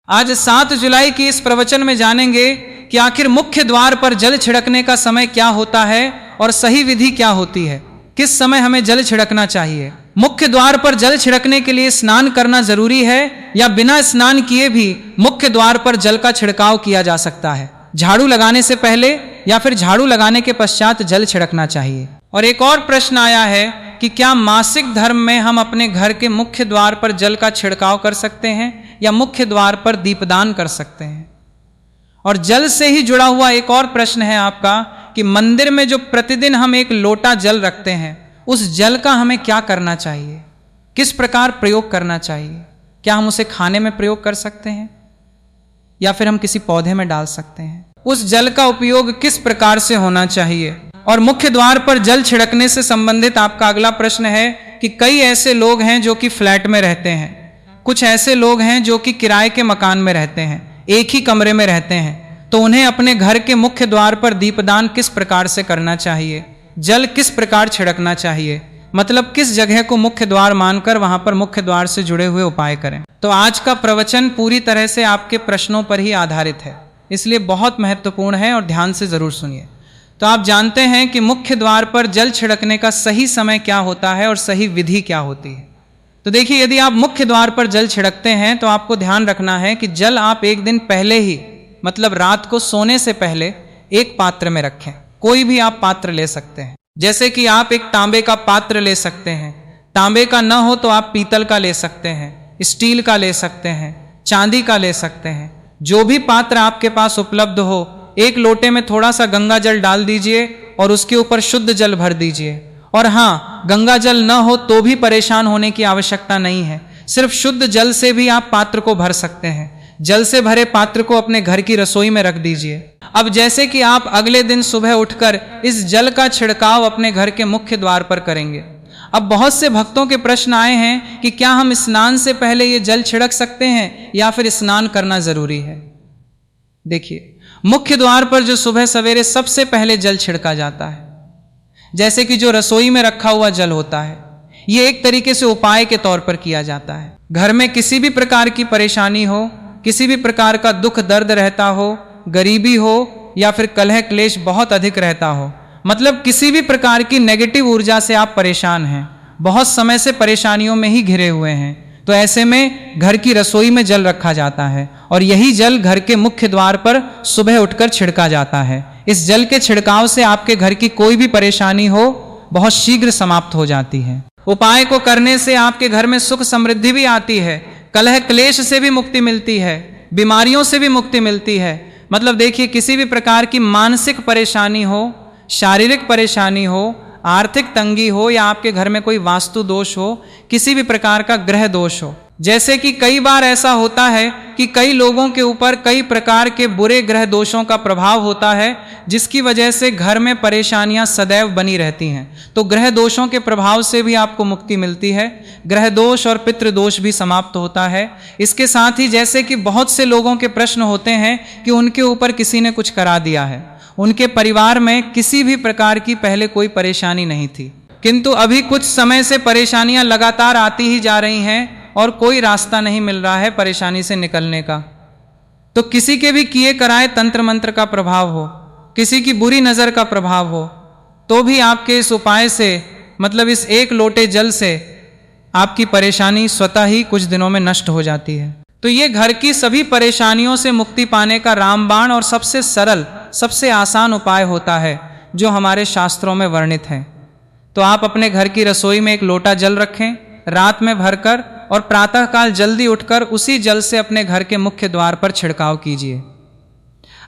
आज 7 जुलाई की इस प्रवचन में जानेंगे कि आखिर मुख्य द्वार पर जल छिड़कने का समय क्या होता है और सही विधि क्या होती है। किस समय हमें जल छिड़कना चाहिए। मुख्य द्वार पर जल छिड़कने के लिए स्नान करना जरूरी है या बिना स्नान किए भी मुख्य द्वार पर जल का छिड़काव किया जा सकता है। झाड़ू लगाने से पहले या फिर झाड़ू लगाने के पश्चात जल छिड़कना चाहिए। और एक और प्रश्न आया है कि क्या मासिक धर्म में हम अपने घर के मुख्य द्वार पर जल का छिड़काव कर सकते हैं या मुख्य द्वार पर दीपदान कर सकते हैं। और जल से ही जुड़ा हुआ एक और प्रश्न है आपका कि मंदिर में जो प्रतिदिन हम एक लोटा जल रखते हैं उस जल का हमें क्या करना चाहिए, किस प्रकार प्रयोग करना चाहिए। क्या हम उसे खाने में प्रयोग कर सकते हैं या फिर हम किसी पौधे में डाल सकते हैं। उस जल का उपयोग किस प्रकार से होना चाहिए। और मुख्य द्वार पर जल छिड़कने से संबंधित आपका अगला प्रश्न है कि कई ऐसे लोग हैं जो कि फ्लैट में रहते हैं, कुछ ऐसे लोग हैं जो कि किराए के मकान में रहते हैं, एक ही कमरे में रहते हैं, तो उन्हें अपने घर के मुख्य द्वार पर दीपदान किस प्रकार से करना चाहिए, जल किस प्रकार छिड़कना चाहिए, मतलब किस जगह को मुख्य द्वार मानकर वहां पर मुख्य द्वार से जुड़े हुए उपाय करें। तो आज का प्रवचन पूरी तरह से आपके प्रश्नों पर ही आधारित है, इसलिए बहुत महत्वपूर्ण है और ध्यान से जरूर सुनिए। तो आप जानते हैं कि मुख्य द्वार पर जल छिड़कने का सही समय क्या होता है और सही विधि क्या होती है। तो देखिए, यदि आप मुख्य द्वार पर जल छिड़कते हैं तो आपको ध्यान रखना है कि जल आप एक दिन पहले ही, मतलब रात को सोने से पहले एक पात्र में रखें। कोई भी आप पात्र ले सकते हैं, जैसे कि आप एक तांबे का पात्र ले सकते हैं। तांबे का न हो तो आप पीतल का ले सकते हैं, स्टील का ले सकते हैं, चांदी का ले सकते हैं। जो भी पात्र आपके पास उपलब्ध हो, एक लोटे में थोड़ा सा गंगा जल डाल दीजिए और उसके ऊपर शुद्ध जल भर दीजिए। और हाँ, गंगा जल न हो तो भी परेशान होने की आवश्यकता नहीं है, सिर्फ शुद्ध जल से भी आप पात्र को भर सकते हैं। जल से भरे पात्र को अपने घर की रसोई में रख दीजिए। अब जैसे कि आप अगले दिन सुबह उठकर इस जल का छिड़काव अपने घर के मुख्य द्वार पर करेंगे। अब बहुत से भक्तों के प्रश्न आए हैं कि क्या हम स्नान से पहले ये जल छिड़क सकते हैं या फिर स्नान करना जरूरी है। देखिए, मुख्य द्वार पर जो सुबह सवेरे सबसे पहले जल छिड़का जाता है, जैसे कि जो रसोई में रखा हुआ जल होता है, ये एक तरीके से उपाय के तौर पर किया जाता है। घर में किसी भी प्रकार की परेशानी हो, किसी भी प्रकार का दुख दर्द रहता हो, गरीबी हो या फिर कलह क्लेश बहुत अधिक रहता हो, मतलब किसी भी प्रकार की नेगेटिव ऊर्जा से आप परेशान हैं, बहुत समय से परेशानियों में ही घिरे हुए हैं, तो ऐसे में घर की रसोई में जल रखा जाता है और यही जल घर के मुख्य द्वार पर सुबह उठकर छिड़का जाता है। इस जल के छिड़काव से आपके घर की कोई भी परेशानी हो बहुत शीघ्र समाप्त हो जाती है। उपाय को करने से आपके घर में सुख समृद्धि भी आती है, कलह क्लेश से भी मुक्ति मिलती है, बीमारियों से भी मुक्ति मिलती है। मतलब देखिए, किसी भी प्रकार की मानसिक परेशानी हो, शारीरिक परेशानी हो, आर्थिक तंगी हो या आपके घर में कोई वास्तु दोष हो, किसी भी प्रकार का ग्रह दोष हो, जैसे कि कई बार ऐसा होता है कि कई लोगों के ऊपर कई प्रकार के बुरे ग्रह दोषों का प्रभाव होता है, जिसकी वजह से घर में परेशानियां सदैव बनी रहती हैं। तो ग्रह दोषों के प्रभाव से भी आपको मुक्ति मिलती है, ग्रह दोष और पितृ दोष भी समाप्त होता है। इसके साथ ही जैसे कि बहुत से लोगों के प्रश्न होते हैं कि उनके ऊपर किसी ने कुछ करा दिया है, उनके परिवार में किसी भी प्रकार की पहले कोई परेशानी नहीं थी, किंतु अभी कुछ समय से परेशानियां लगातार आती ही जा रही हैं और कोई रास्ता नहीं मिल रहा है परेशानी से निकलने का। तो किसी के भी किए कराए तंत्र मंत्र का प्रभाव हो, किसी की बुरी नजर का प्रभाव हो, तो भी आपके इस उपाय से, मतलब इस एक लोटे जल से, आपकी परेशानी स्वतः ही कुछ दिनों में नष्ट हो जाती है। तो ये घर की सभी परेशानियों से मुक्ति पाने का रामबाण और सबसे सरल, सबसे आसान उपाय होता है जो हमारे शास्त्रों में वर्णित है। तो आप अपने घर की रसोई में एक लोटा जल रखें, रात में भरकर, और प्रातःकाल जल्दी उठकर उसी जल से अपने घर के मुख्य द्वार पर छिड़काव कीजिए।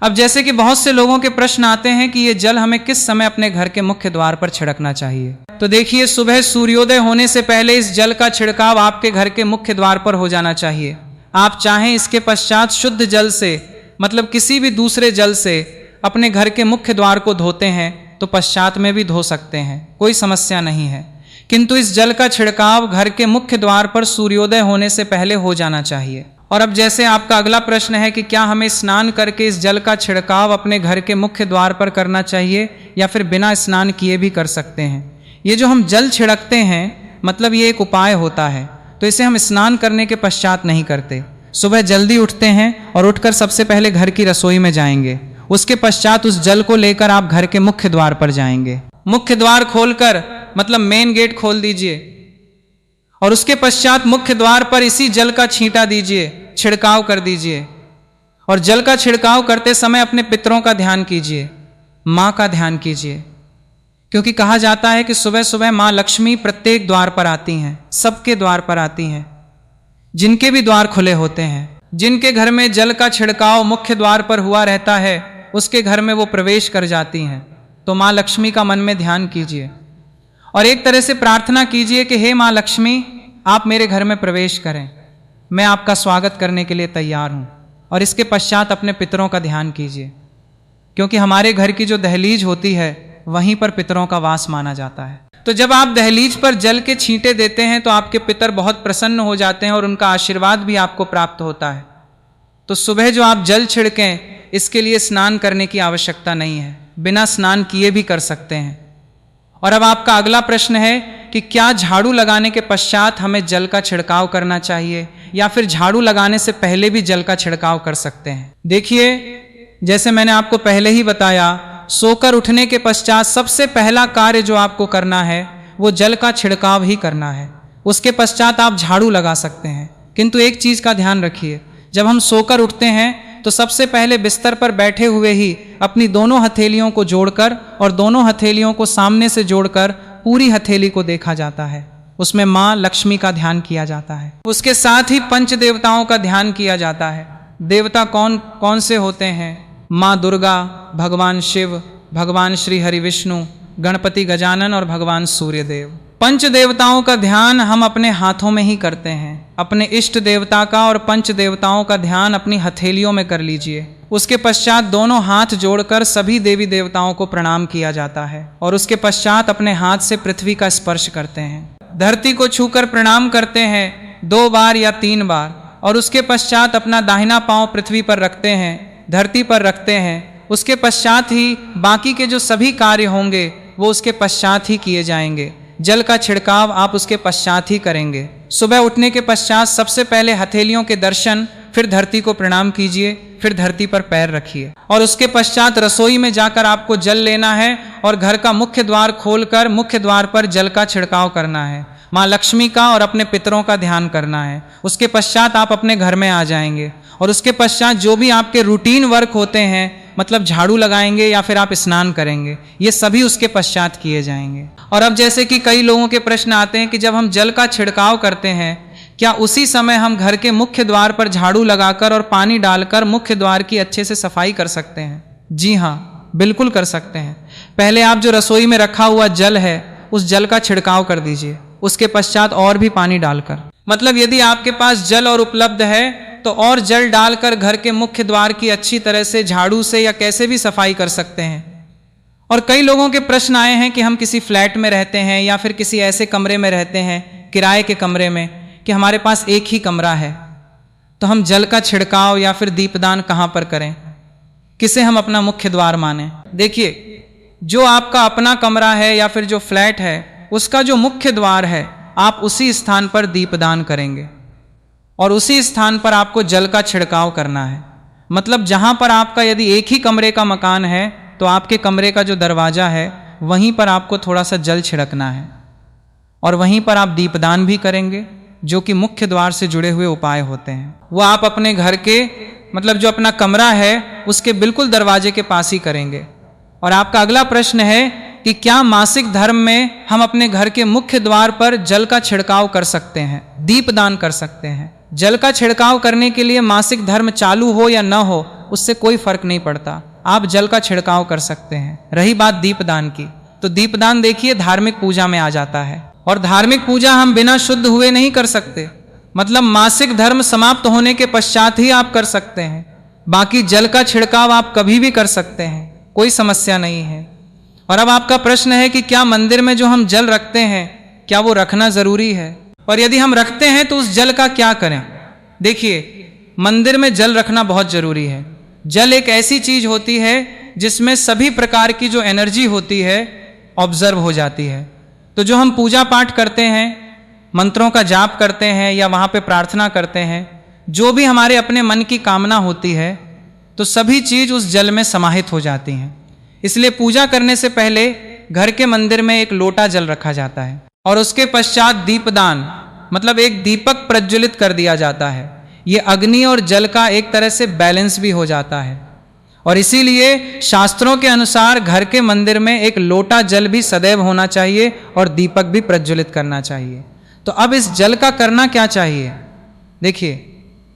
अब जैसे कि बहुत से लोगों के प्रश्न आते हैं कि ये जल हमें किस समय अपने घर के मुख्य द्वार पर छिड़कना चाहिए। तो देखिए, सुबह सूर्योदय होने से पहले इस जल का छिड़काव आपके घर के मुख्य द्वार पर हो जाना चाहिए। आप चाहें इसके पश्चात शुद्ध जल से, मतलब किसी भी दूसरे जल से अपने घर के मुख्य द्वार को धोते हैं तो पश्चात में भी धो सकते हैं, कोई समस्या नहीं है। किंतु इस जल का छिड़काव घर के मुख्य द्वार पर सूर्योदय होने से पहले हो जाना चाहिए। और अब जैसे आपका अगला प्रश्न है कि क्या हमें स्नान करके इस जल का छिड़काव अपने घर के मुख्य द्वार पर करना चाहिए या फिर बिना स्नान किए भी कर सकते हैं। ये जो हम जल छिड़कते हैं, मतलब ये एक उपाय होता है, तो इसे हम स्नान करने के पश्चात नहीं करते। सुबह जल्दी उठते हैं और उठकर सबसे पहले घर की रसोई में जाएंगे। उसके पश्चात उस जल को लेकर आप घर के मुख्य द्वार पर जाएंगे। मुख्य द्वार खोलकर मतलब मेन गेट खोल दीजिए और उसके पश्चात मुख्य द्वार पर इसी जल का छींटा दीजिए, छिड़काव कर दीजिए। और जल का छिड़काव करते समय अपने पितरों का ध्यान कीजिए, माँ का ध्यान कीजिए, क्योंकि कहा जाता है कि सुबह सुबह माँ लक्ष्मी प्रत्येक द्वार पर आती हैं, सबके द्वार पर आती हैं, जिनके भी द्वार खुले होते हैं। जिनके घर में जल का छिड़काव मुख्य द्वार पर हुआ रहता है उसके घर में वो प्रवेश कर जाती हैं। तो माँ लक्ष्मी का मन में ध्यान कीजिए और एक तरह से प्रार्थना कीजिए कि हे माँ लक्ष्मी, आप मेरे घर में प्रवेश करें, मैं आपका स्वागत करने के लिए तैयार हूँ। और इसके पश्चात अपने पितरों का ध्यान कीजिए, क्योंकि हमारे घर की जो दहलीज होती है वहीं पर पितरों का वास माना जाता है। तो जब आप दहलीज पर जल के छींटे देते हैं तो आपके पितर बहुत प्रसन्न हो जाते हैं और उनका आशीर्वाद भी आपको प्राप्त होता है। तो सुबह जो आप जल छिड़कें, इसके लिए स्नान करने की आवश्यकता नहीं है, बिना स्नान किए भी कर सकते हैं। और अब आपका अगला प्रश्न है कि क्या झाड़ू लगाने के पश्चात हमें जल का छिड़काव करना चाहिए या फिर झाड़ू लगाने से पहले भी जल का छिड़काव कर सकते हैं। देखिए, जैसे मैंने आपको पहले ही बताया, सोकर उठने के पश्चात सबसे पहला कार्य जो आपको करना है वो जल का छिड़काव ही करना है। उसके पश्चात आप झाड़ू लगा सकते हैं, किंतु एक चीज का ध्यान रखिए, जब हम सोकर उठते हैं तो सबसे पहले बिस्तर पर बैठे हुए ही अपनी दोनों हथेलियों को जोड़कर और दोनों हथेलियों को सामने से जोड़कर पूरी हथेली को देखा जाता है। उसमें माँ लक्ष्मी का ध्यान किया जाता है। उसके साथ ही पंच देवताओं का ध्यान किया जाता है। देवता कौन कौन से होते हैं? माँ दुर्गा, भगवान शिव, भगवान श्री हरि विष्णु, गणपति गजानन और भगवान सूर्यदेव। पंच देवताओं का ध्यान हम अपने हाथों में ही करते हैं। अपने इष्ट देवता का और पंच देवताओं का ध्यान अपनी हथेलियों में कर लीजिए। उसके पश्चात दोनों हाथ जोड़कर सभी देवी देवताओं को प्रणाम किया जाता है और उसके पश्चात अपने हाथ से पृथ्वी का स्पर्श करते हैं। धरती को छूकर प्रणाम करते हैं 2 बार या 3 बार और उसके पश्चात अपना दाहिना पांव पृथ्वी पर रखते हैं, धरती पर रखते हैं। उसके पश्चात ही बाकी के जो सभी कार्य होंगे वो उसके पश्चात ही किए जाएंगे। जल का छिड़काव आप उसके पश्चात ही करेंगे। सुबह उठने के पश्चात सबसे पहले हथेलियों के दर्शन, फिर धरती को प्रणाम कीजिए, फिर धरती पर पैर रखिए और उसके पश्चात रसोई में जाकर आपको जल लेना है और घर का मुख्य द्वार खोलकर मुख्य द्वार पर जल का छिड़काव करना है। माँ लक्ष्मी का और अपने पितरों का ध्यान करना है। उसके पश्चात आप अपने घर में आ जाएंगे और उसके पश्चात जो भी आपके रूटीन वर्क होते हैं, मतलब झाड़ू लगाएंगे या फिर आप स्नान करेंगे, ये सभी उसके पश्चात किए जाएंगे। और अब जैसे कि कई लोगों के प्रश्न आते हैं कि जब हम जल का छिड़काव करते हैं, क्या उसी समय हम घर के मुख्य द्वार पर झाड़ू लगाकर और पानी डालकर मुख्य द्वार की अच्छे से सफाई कर सकते हैं? जी हाँ, बिल्कुल कर सकते हैं। पहले आप जो रसोई में रखा हुआ जल है उस जल का छिड़काव कर दीजिए, उसके पश्चात और भी पानी डालकर, मतलब यदि आपके पास जल और उपलब्ध है तो और जल डालकर घर के मुख्य द्वार की अच्छी तरह से झाड़ू से या कैसे भी सफाई कर सकते हैं। और कई लोगों के प्रश्न आए हैं कि हम किसी फ्लैट में रहते हैं या फिर किसी ऐसे कमरे में रहते हैं, किराए के कमरे में, कि हमारे पास एक ही कमरा है, तो हम जल का छिड़काव या फिर दीपदान कहाँ पर करें, किसे हम अपना मुख्य द्वार माने? देखिए, जो आपका अपना कमरा है या फिर जो फ्लैट है उसका जो मुख्य द्वार है, आप उसी स्थान पर दीपदान करेंगे और उसी स्थान पर आपको जल का छिड़काव करना है। मतलब जहां पर आपका यदि एक ही कमरे का मकान है तो आपके कमरे का जो दरवाजा है वहीं पर आपको थोड़ा सा जल छिड़कना है और वहीं पर आप दीपदान भी करेंगे, जो कि मुख्य द्वार से जुड़े हुए उपाय होते हैं। वो आप अपने घर के, मतलब जो अपना कमरा है उसके बिल्कुल दरवाजे के पास ही करेंगे। और आपका अगला प्रश्न है कि क्या मासिक धर्म में हम अपने घर के मुख्य द्वार पर जल का छिड़काव कर सकते हैं, दीपदान कर सकते हैं? जल का छिड़काव करने के लिए मासिक धर्म चालू हो या न हो उससे कोई फर्क नहीं पड़ता, आप जल का छिड़काव कर सकते हैं। रही बात दीपदान की, तो दीपदान देखिए धार्मिक पूजा में आ जाता है और धार्मिक पूजा हम बिना शुद्ध हुए नहीं कर सकते, मतलब मासिक धर्म समाप्त होने के पश्चात ही आप कर सकते हैं। बाकी जल का छिड़काव आप कभी भी कर सकते हैं, कोई समस्या नहीं है। और अब आपका प्रश्न है कि क्या मंदिर में जो हम जल रखते हैं क्या वो रखना जरूरी है, और यदि हम रखते हैं तो उस जल का क्या करें? देखिए, मंदिर में जल रखना बहुत जरूरी है। जल एक ऐसी चीज होती है जिसमें सभी प्रकार की जो एनर्जी होती है ऑब्जर्व हो जाती है। तो जो हम पूजा पाठ करते हैं, मंत्रों का जाप करते हैं या वहाँ पे प्रार्थना करते हैं, जो भी हमारे अपने मन की कामना होती है तो सभी चीज उस जल में समाहित हो जाती हैं। इसलिए पूजा करने से पहले घर के मंदिर में एक लोटा जल रखा जाता है और उसके पश्चात दीपदान मतलब एक दीपक प्रज्वलित कर दिया जाता है। ये अग्नि और जल का एक तरह से बैलेंस भी हो जाता है और इसीलिए शास्त्रों के अनुसार घर के मंदिर में एक लोटा जल भी सदैव होना चाहिए और दीपक भी प्रज्वलित करना चाहिए। तो अब इस जल का करना क्या चाहिए? देखिए,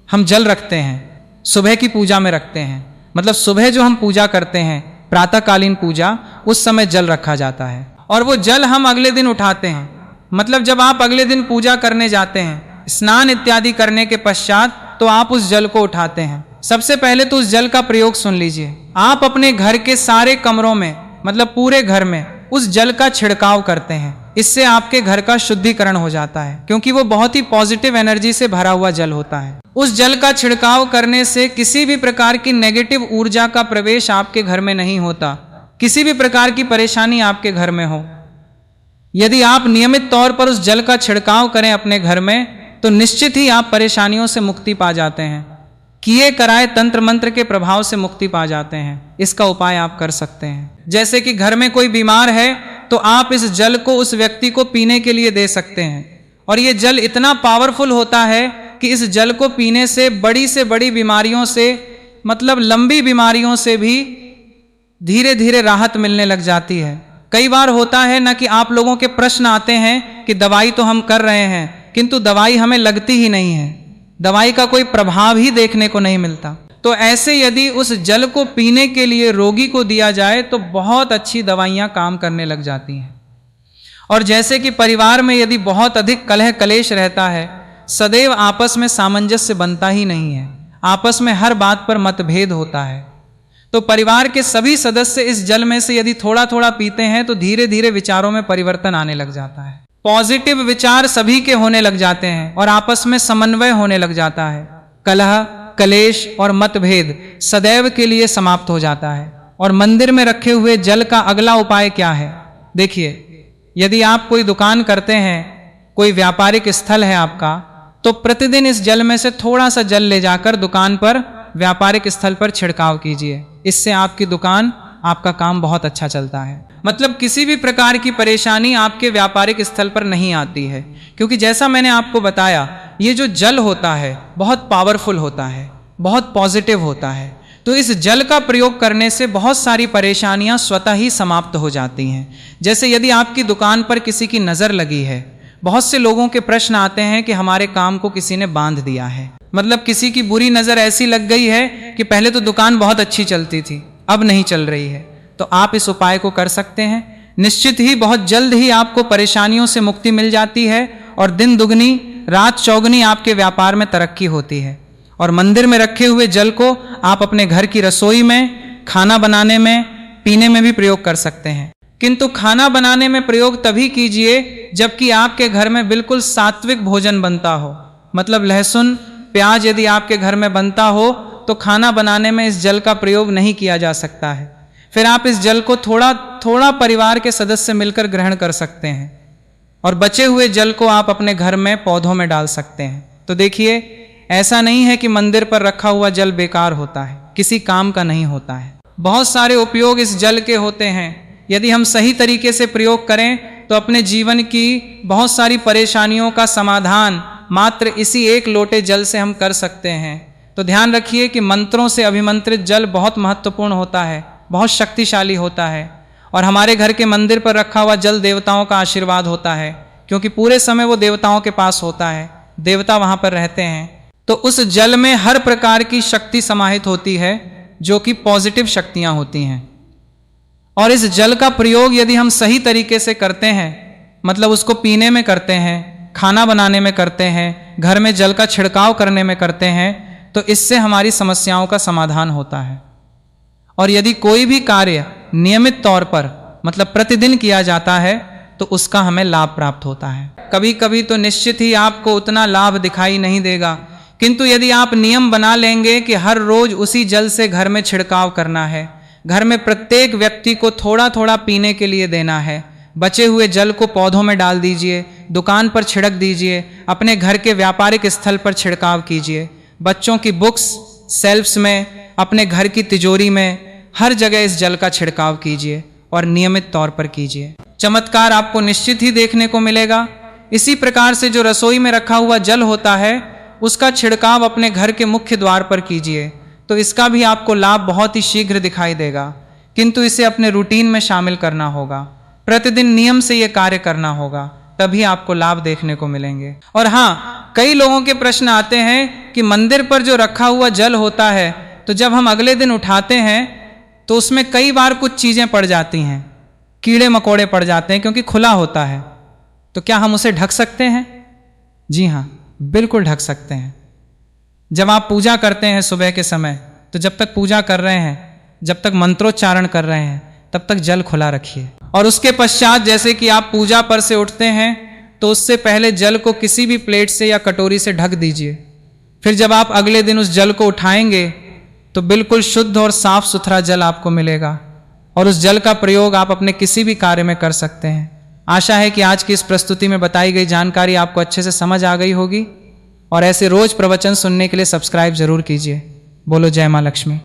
हम जल रखते हैं, सुबह की पूजा में रखते हैं, मतलब सुबह जो हम पूजा करते हैं प्रातःकालीन पूजा, उस समय जल रखा जाता है और वो जल हम अगले दिन उठाते हैं। मतलब जब आप अगले दिन पूजा करने जाते हैं, स्नान इत्यादि करने के पश्चात, तो आप उस जल को उठाते हैं। सबसे पहले तो उस जल का प्रयोग सुन लीजिए। आप अपने घर के सारे कमरों में मतलब पूरे घर में उस जल का छिड़काव करते हैं। इससे आपके घर का शुद्धिकरण हो जाता है, क्योंकि वो बहुत ही पॉजिटिव एनर्जी से भरा हुआ जल होता है। उस जल का छिड़काव करने से किसी भी प्रकार की नेगेटिव ऊर्जा का प्रवेश आपके घर में नहीं होता। किसी भी प्रकार की परेशानी आपके घर में हो, यदि आप नियमित तौर पर उस जल का छिड़काव करें अपने घर में, तो निश्चित ही आप परेशानियों से मुक्ति पा जाते हैं। किए कराए तंत्र मंत्र के प्रभाव से मुक्ति पा जाते हैं। इसका उपाय आप कर सकते हैं। जैसे कि घर में कोई बीमार है तो आप इस जल को उस व्यक्ति को पीने के लिए दे सकते हैं और ये जल इतना पावरफुल होता है कि इस जल को पीने से बड़ी बीमारियों से मतलब लंबी बीमारियों से भी धीरे धीरे राहत मिलने लग जाती है। कई बार होता है ना कि आप लोगों के प्रश्न आते हैं कि दवाई तो हम कर रहे हैं किंतु दवाई हमें लगती ही नहीं है, दवाई का कोई प्रभाव ही देखने को नहीं मिलता। तो ऐसे यदि उस जल को पीने के लिए रोगी को दिया जाए तो बहुत अच्छी दवाइयां काम करने लग जाती हैं। और जैसे कि परिवार में यदि बहुत अधिक कलह कलेश रहता है, सदैव आपस में सामंजस्य बनता ही नहीं है, आपस में हर बात पर मतभेद होता है, तो परिवार के सभी सदस्य इस जल में से यदि थोड़ा थोड़ा पीते हैं तो धीरे धीरे विचारों में परिवर्तन आने लग जाता है। पॉजिटिव विचार सभी के होने लग जाते हैं और आपस में समन्वय होने लग जाता है। कलह कलेश और मतभेद सदैव के लिए समाप्त हो जाता है। और मंदिर में रखे हुए जल का अगला उपाय क्या है? देखिए, यदि आप कोई दुकान करते हैं, कोई व्यापारिक स्थल है आपका, तो प्रतिदिन इस जल में से थोड़ा सा जल ले जाकर दुकान पर व्यापारिक स्थल पर छिड़काव कीजिए। इससे आपकी दुकान आपका काम बहुत अच्छा चलता है। मतलब किसी भी प्रकार की परेशानी आपके व्यापारिक स्थल पर नहीं आती है, क्योंकि जैसा मैंने आपको बताया ये जो जल होता है बहुत पावरफुल होता है, बहुत पॉजिटिव होता है। तो इस जल का प्रयोग करने से बहुत सारी परेशानियां स्वतः ही समाप्त हो जाती हैं। जैसे यदि आपकी दुकान पर किसी की नज़र लगी है, बहुत से लोगों के प्रश्न आते हैं कि हमारे काम को किसी ने बांध दिया है, मतलब किसी की बुरी नज़र ऐसी लग गई है कि पहले तो दुकान बहुत अच्छी चलती थी, अब नहीं चल रही है। तो आप इस उपाय को कर सकते हैं। निश्चित ही बहुत जल्द ही आपको परेशानियों से मुक्ति मिल जाती है और दिन दुगनी रात चौगनी आपके व्यापार में तरक्की होती है। और मंदिर में रखे हुए जल को आप अपने घर की रसोई में, खाना बनाने में, पीने में भी प्रयोग कर सकते हैं। किंतु खाना बनाने में प्रयोग तभी कीजिए जबकि आपके घर में बिल्कुल सात्विक भोजन बनता हो। मतलब लहसुन प्याज यदि आपके घर में बनता हो तो खाना बनाने में इस जल का प्रयोग नहीं किया जा सकता है। फिर आप इस जल को थोड़ा थोड़ा परिवार के सदस्य मिलकर ग्रहण कर सकते हैं और बचे हुए जल को आप अपने घर में पौधों में डाल सकते हैं। तो देखिए, ऐसा नहीं है कि मंदिर पर रखा हुआ जल बेकार होता है, किसी काम का नहीं होता है। बहुत सारे उपयोग इस जल के होते हैं। यदि हम सही तरीके से प्रयोग करें तो अपने जीवन की बहुत सारी परेशानियों का समाधान मात्र इसी एक लोटे जल से हम कर सकते हैं। तो ध्यान रखिए कि मंत्रों से अभिमंत्रित जल बहुत महत्वपूर्ण होता है, बहुत शक्तिशाली होता है। और हमारे घर के मंदिर पर रखा हुआ जल देवताओं का आशीर्वाद होता है, क्योंकि पूरे समय वो देवताओं के पास होता है, देवता वहाँ पर रहते हैं। तो उस जल में हर प्रकार की शक्ति समाहित होती है जो कि पॉजिटिव शक्तियाँ होती हैं। और इस जल का प्रयोग यदि हम सही तरीके से करते हैं, मतलब उसको पीने में करते हैं, खाना बनाने में करते हैं, घर में जल का छिड़काव करने में करते हैं, तो इससे हमारी समस्याओं का समाधान होता है। और यदि कोई भी कार्य नियमित तौर पर मतलब प्रतिदिन किया जाता है तो उसका हमें लाभ प्राप्त होता है। कभी कभी तो निश्चित ही आपको उतना लाभ दिखाई नहीं देगा, किंतु यदि आप नियम बना लेंगे कि हर रोज उसी जल से घर में छिड़काव करना है, घर में प्रत्येक व्यक्ति को थोड़ा थोड़ा पीने के लिए देना है, बचे हुए जल को पौधों में डाल दीजिए, दुकान पर छिड़क दीजिए, अपने घर के व्यापारिक स्थल पर छिड़काव कीजिए, बच्चों की बुक्स, सेल्फ्स में, अपने घर की तिजोरी में, हर जगह इस जल का छिड़काव कीजिए और नियमित तौर पर कीजिए। चमत्कार आपको निश्चित ही देखने को मिलेगा। इसी प्रकार से जो रसोई में रखा हुआ जल होता है उसका छिड़काव अपने घर के मुख्य द्वार पर कीजिए, तो इसका भी आपको लाभ बहुत ही शीघ्र दिखाई देगा। किंतु इसे अपने रूटीन में शामिल करना होगा, प्रतिदिन नियम से यह कार्य करना होगा, तभी आपको लाभ देखने को मिलेंगे। और हाँ, कई लोगों के प्रश्न आते हैं कि मंदिर पर जो रखा हुआ जल होता है तो जब हम अगले दिन उठाते हैं तो उसमें कई बार कुछ चीजें पड़ जाती हैं, कीड़े मकोड़े पड़ जाते हैं क्योंकि खुला होता है। तो क्या हम उसे ढक सकते हैं? जी हाँ, बिल्कुल ढक सकते हैं। जब आप पूजा करते हैं सुबह के समय, तो जब तक पूजा कर रहे हैं, जब तक मंत्रोच्चारण कर रहे हैं, तब तक जल खुला रखिए। और उसके पश्चात जैसे कि आप पूजा पर से उठते हैं तो उससे पहले जल को किसी भी प्लेट से या कटोरी से ढक दीजिए। फिर जब आप अगले दिन उस जल को उठाएंगे तो बिल्कुल शुद्ध और साफ सुथरा जल आपको मिलेगा और उस जल का प्रयोग आप अपने किसी भी कार्य में कर सकते हैं। आशा है कि आज की इस प्रस्तुति में बताई गई जानकारी आपको अच्छे से समझ आ गई होगी और ऐसे रोज प्रवचन सुनने के लिए सब्सक्राइब जरूर कीजिए। बोलो जय मां लक्ष्मी।